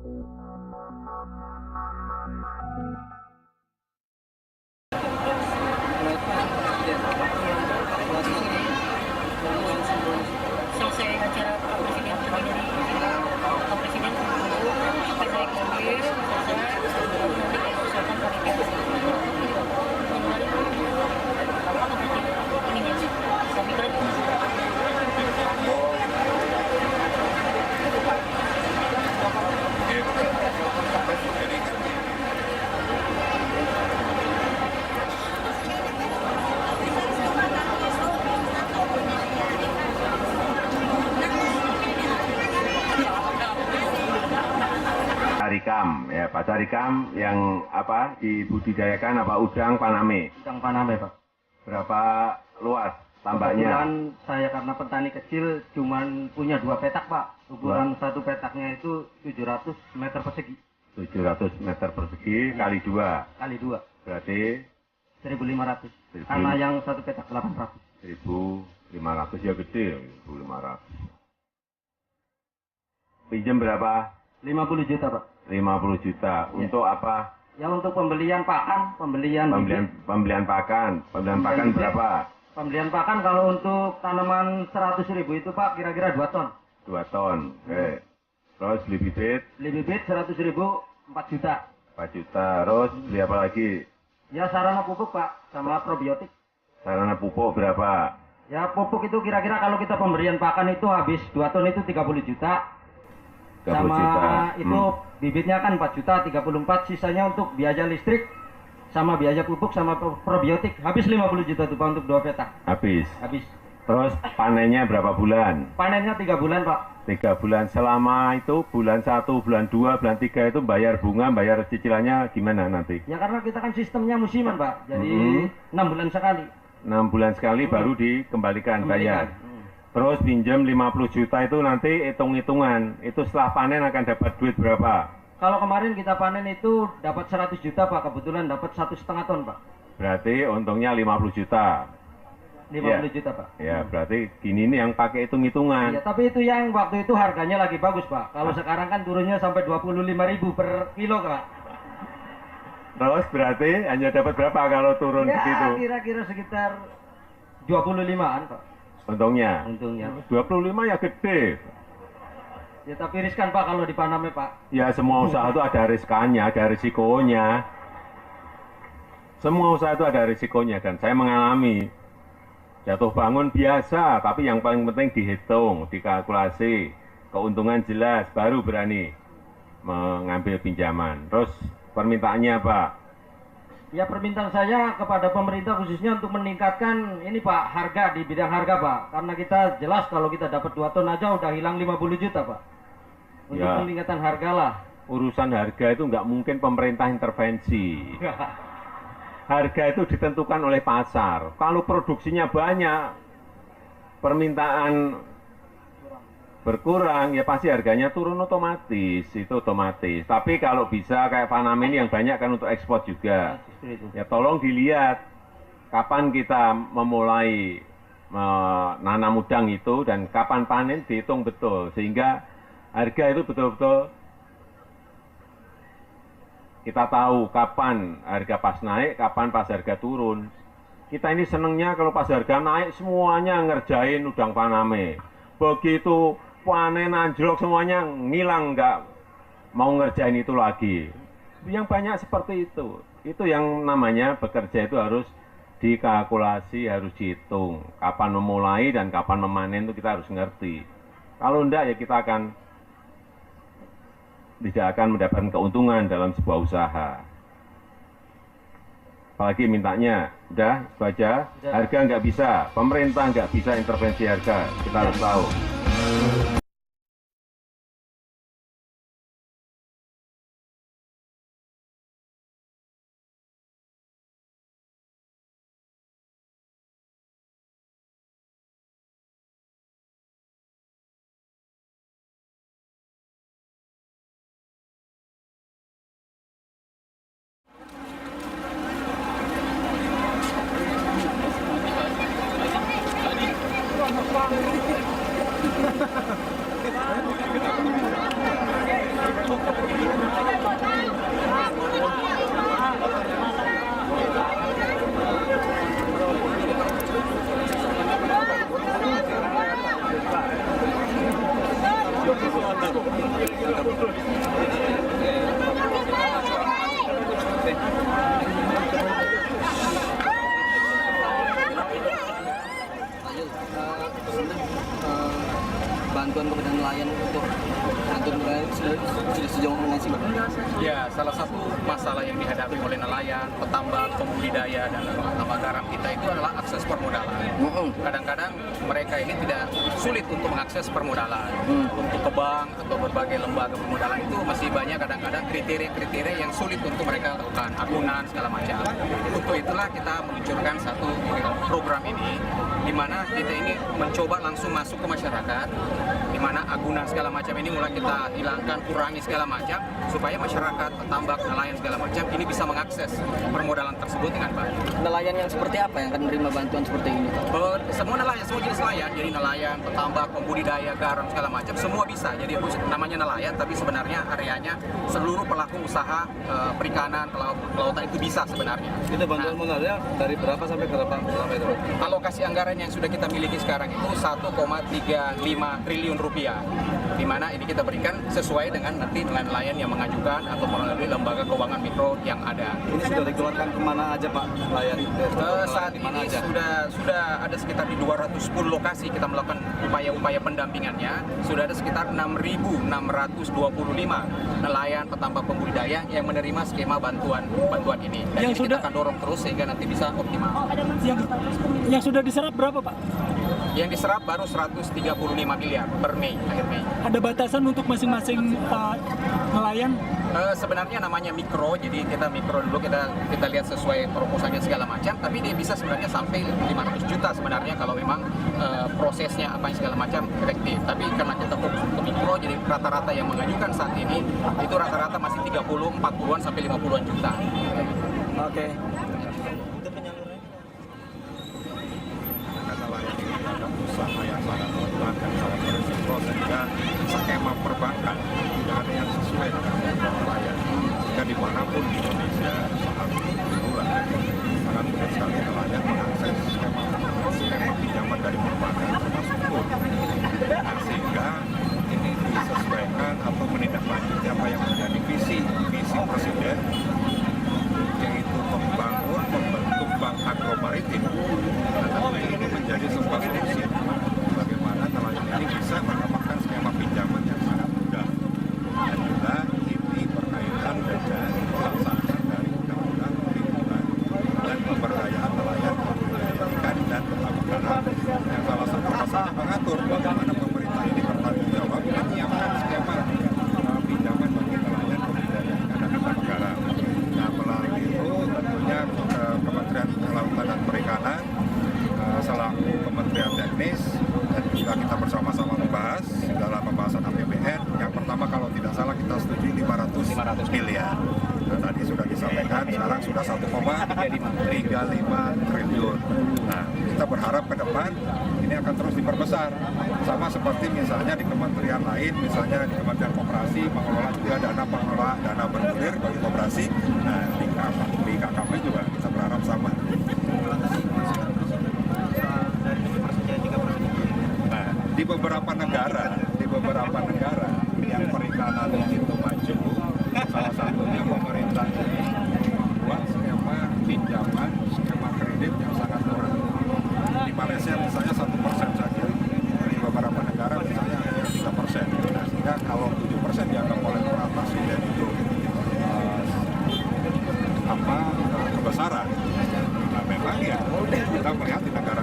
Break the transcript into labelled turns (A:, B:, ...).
A: Selesai acara Pak Presiden tadi dari Pak Presiden sampai naik mobil selesai nanti kesehatan panitia tapi kan
B: Caricam, ya Pak Caricam yang apa dibudidayakan apa udang Paname.
C: Udang Paname, Pak.
B: Berapa luas tambaknya?
C: Kebetulan saya karena petani kecil cuman punya 2 petak, Pak. Ukuran satu petaknya itu 700 meter persegi.
B: 700 meter persegi kali 2.
C: Kali 2.
B: Berarti
C: 1.500. Karena yang satu petak 800.
B: 1.500 ya gede, 1.500. Pinjam berapa?
C: 50 juta, Pak.
B: 50 juta.
C: Ya.
B: Untuk apa?
C: Ya untuk pembelian pakan, pembelian
B: pakan. Pembelian pakan
C: bibit.
B: berapa?
C: Pembelian pakan kalau untuk tanaman 100.000 itu, Pak, kira-kira 2 ton.
B: 2 ton. Oke. Terus beli bibit?
C: Beli bibit 100.000 4 juta.
B: 4 juta. Terus beli apa lagi?
C: Ya sarana pupuk, Pak, sama probiotik.
B: Sarana pupuk berapa?
C: Ya pupuk itu kira-kira kalau kita pemberian pakan itu habis 2 ton itu 30 juta.
B: 30
C: Sama
B: juta.
C: itu bibitnya kan 4 juta 34, sisanya untuk biaya listrik sama biaya pupuk sama probiotik. Habis 50 juta tuh, Pak, untuk 2 petak.
B: Habis.
C: Habis.
B: Terus panennya berapa bulan?
C: Panennya 3 bulan, Pak.
B: 3 bulan. Selama itu bulan 1, bulan 2, bulan 3 itu bayar bunga, bayar cicilannya gimana nanti?
C: Ya karena kita kan sistemnya musiman, Pak. Jadi 6 bulan sekali.
B: 6 bulan sekali baru dikembalikan bayar. Terus pinjam 50 juta itu nanti hitung-hitungan. Itu setelah panen akan dapat duit berapa?
C: Kalau kemarin kita panen itu dapat 100 juta, Pak. Kebetulan dapat 1,5 ton, Pak.
B: Berarti untungnya 50 juta.
C: 50
B: Ya.
C: juta, Pak.
B: Ya, berarti gini nih yang pakai hitung-hitungan.
C: Ya, tapi itu yang waktu itu harganya lagi bagus, Pak. Kalau sekarang kan turunnya sampai 25.000 per kilo, Pak.
B: Terus berarti hanya dapat berapa kalau turun
C: Ya,
B: begitu?
C: kira-kira sekitar 25-an, Pak.
B: Untungnya. 25 ya gede.
C: Ya, tapi riskan, Pak, kalau di Paname, Pak.
B: Ya semua usaha itu ada riskannya, ada risikonya. Semua usaha itu ada risikonya dan saya mengalami jatuh bangun biasa, tapi yang paling penting dihitung, dikalkulasi, keuntungan jelas, baru berani mengambil pinjaman. Terus permintaannya Pak?
C: Ya, permintaan saya kepada pemerintah khususnya untuk meningkatkan ini, Pak, harga di bidang harga, Pak. Karena kita jelas kalau kita dapat 2 ton aja udah hilang 50 juta, Pak. Untuk
B: Ya.
C: peningkatan harga lah.
B: Urusan harga itu nggak mungkin pemerintah intervensi. Harga itu ditentukan oleh pasar. Kalau produksinya banyak, permintaan berkurang, ya pasti harganya turun otomatis, itu otomatis. Tapi kalau bisa kayak Paname ini yang banyak kan untuk ekspor juga. Ya tolong dilihat kapan kita memulai menanam udang itu dan kapan panen dihitung betul. Sehingga harga itu betul-betul kita tahu kapan harga pas naik, kapan pas harga turun. Kita ini senengnya kalau pas harga naik semuanya ngerjain udang Paname. Begitu panen anjlok semuanya ngilang, nggak mau ngerjain itu lagi. Yang banyak seperti itu. Itu yang namanya bekerja itu harus dikalkulasi, harus dihitung. Kapan memulai dan kapan memanen itu kita harus ngerti. Kalau enggak ya kita tidak akan mendapatkan keuntungan dalam sebuah usaha. Apalagi mintanya, udah itu aja, harga nggak bisa, pemerintah nggak bisa intervensi harga, kita harus tahu.
D: bantuan kepada nelayan untuk bantuan nelayan sudah sejauh mana sih, Pak?
E: Ya, salah satu masalah yang dihadapi oleh nelayan, petambak, pembudidaya, dan tambak garam kita itu adalah akses permodalan. Kadang-kadang mereka ini tidak sulit untuk mengakses permodalan. Untuk ke bank atau berbagai lembaga permodalan itu masih banyak kadang-kadang kriteria-kriteria yang sulit untuk mereka lakukan, agunan segala macam. Untuk itulah kita meluncurkan satu program ini, di mana kita ini mencoba langsung masuk ke masyarakat, di mana agunan segala macam ini mulai kita hilangkan, kurangi segala macam, supaya masyarakat, tambak, nelayan segala macam ini bisa mengakses permodalan tersebut dengan baik.
D: Nelayan yang seperti apa yang akan menerima bantuan seperti ini, Pak?
E: Semua nelayan, semua jenis nelayan, jadi nelayan, petambak, pembudidaya, garam segala macam, semua bisa. Jadi namanya nelayan, tapi sebenarnya areanya seluruh pelaku usaha perikanan, kelautan itu bisa sebenarnya.
D: Itu bantuan modalnya dari berapa sampai berapa itu?
E: Alokasi anggaran yang sudah kita miliki sekarang itu 1,35 triliun rupiah, di mana ini kita berikan sesuai dengan nanti nelayan yang mengajukan atau melalui lembaga keuangan mikro yang ada.
D: Ini sudah dikeluarkan kemana aja, Pak, nelayan?
E: Saat ini sudah ada sekitar di 210 lokasi kita melakukan upaya-upaya pendampingannya. Sudah ada sekitar 6.625 nelayan, petambak, pembudidaya yang menerima skema bantuan ini. Dan ini kita akan dorong terus sehingga nanti bisa optimal.
F: Yang sudah diserap berapa, Pak?
E: Yang diserap baru 135 miliar per Mei, akhir Mei.
F: Ada batasan untuk masing-masing nelayan?
E: Sebenarnya namanya mikro, jadi kita mikro dulu, kita lihat sesuai proposalnya segala macam, tapi dia bisa sebenarnya sampai 500 juta sebenarnya kalau memang prosesnya apa yang segala macam efektif. Tapi karena kita fokus untuk mikro, jadi rata-rata yang mengajukan saat ini itu rata-rata masih 30, 40-an sampai 50-an juta.
D: Oke.
B: Usaha yang sangat lemah dan sangat berisiko, sehingga skema perbankan tidak ada yang sesuai dengan nelayan. Sehingga dimanapun di Indonesia saat bulan sangat mudah sekali nelayan mengakses skema pinjaman dari perbankan termasuk pun. Nah, sehingga ini disesuaikan atau menindaklanjuti apa yang menjadi visi Presiden, yaitu membangun membentuk bank agromaritim. Nah, ini menjadi sebuah solusi bagaimana nelayan ini bisa mendapatkan skema pinjaman yang sangat mudah, dan juga ini berkaitan dengan pelaksanaan dari undang-undang perlindungan dan pemberdayaan nelayan, ikan dan petambak garam, yang salah satu pasalnya mengatur bagaimana pemerintah ini bertanggung jawab menyiapkan skema pinjaman bagi nelayan, pemberdayaan ikan dan petambak garam. Nah, melalui itu tentunya Kementerian Kelautan dan Perikanan selaku Kementerian Teknis, dan juga kita bersama-sama membahas dalam pembahasan APBN. Yang pertama, kalau tidak salah kita setuju 500 miliar. Nah, tadi sudah disampaikan, sekarang sudah 1,35 triliun. Nah, kita berharap ke depan ini akan terus diperbesar. Sama seperti misalnya di kementerian lain, misalnya di Kementerian Koperasi mengelola juga dana bergulir bagi koperasi. Nah, di KKP juga kita berharap sama. Nah, di beberapa negara yang perikanan itu maju, salah satunya pemerintah ini buat skema pinjaman, skema kredit yang sangat murah. Di Malaysia misalnya 1% saja, di beberapa negara misalnya hanya 3%. Nah, sehingga kalau 7% dianggap oleh para presiden itu kebesaran. Nah, memang ya kita melihat di negara